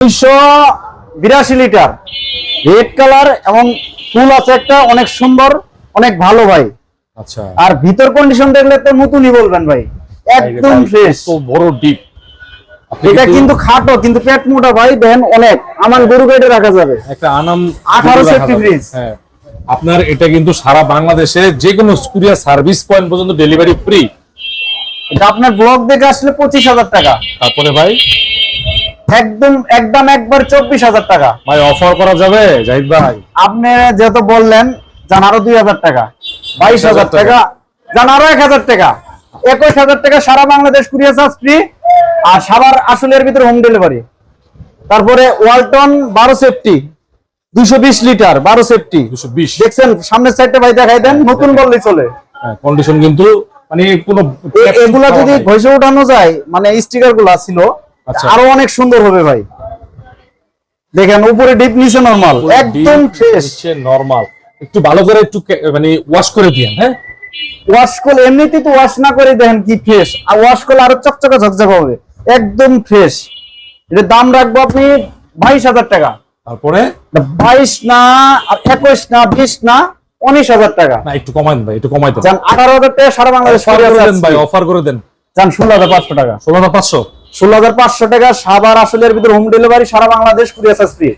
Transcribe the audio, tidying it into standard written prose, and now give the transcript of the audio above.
282 litre red colour এবং ফুল আছে একটা, অনেক সুন্দর, অনেক ভালো ভাই। আচ্ছা, আর ভিতর কন্ডিশন দেখলে তো নতুনই বলবেন ভাই, একদম ফ্রেশ। তো বড় ডিপ, এটা কিন্তু খাটো কিন্তু পেট মোটা ভাই, দেখেন অনেক আমার গরু গাড়িতে রাখা যাবে। একটা আনাম 18 সেফটি ফ্রিজ। হ্যাঁ, আপনার এটা কিন্তু সারা বাংলাদেশে যে কোনো কুরিয়ার সার্ভিস পয়েন্ট পর্যন্ত ডেলিভারি ফ্রি। এটা আপনার ব্লগ দেখে আসলে 25,000 টাকা। তারপরে ভাই একদম একবার 24,000 টাকা ভাই অফার করা যাবে জাহিদ ভাই? আপনি যেহেতু বললেন, যান আরো 2,000 টাকা, 22,000 টাকা, যান আরো 1,000 টাকা, 21,000 টাকা সারা বাংলাদেশ কুরিয়ার চার্জ ফ্রি। আর সাভার আসলের ভিতরে হোম ডেলিভারি। তারপরে ওয়ালটন 12 সেফটি 220 লিটার 12 সেফটি 220। দেখছেন সামনের সাইডটা ভাই দেখাই দেন, নতুন বললেই চলে। হ্যাঁ, কন্ডিশন কিন্তু মানে কোনো এগুলা যদি ঘষে উঠানো যায়, মানে স্টিকার গুলা ছিল, আচ্ছা, আরো অনেক সুন্দর হবে ভাই। দেখেন উপরে ডিপ, নিচে নরমাল, একদম ফ্রেশ। নরমাল একটু ভালো করে একটু মানে ওয়াশ করে দিয়েন। হ্যাঁ, ওয়াশ করলে এমনিতেই তো ওয়াশ না করে দেখেন কি ফ্রেশ, আর ওয়াশ করলে আরো চকচকে ঝকঝকে হবে, একদম ফ্রেশ। এর দাম রাখবো আপনি 22,000 টাকা। তারপরে 22 না, 21 না, 20 না, 19,000 টাকা। না, একটু কমাই দেন ভাই, একটু কমাই দেন। যান 18,000 টাকা সারা বাংলাদেশ অফার করে দেন ভাই, অফার করে দেন। যান 16,500 টাকা। 16,500 16,500 টাকা সাভার আসলের ভিতরে হোম ডেলিভারি, সারা বাংলাদেশ কুরিয়ার সার্ভিস ফ্রি।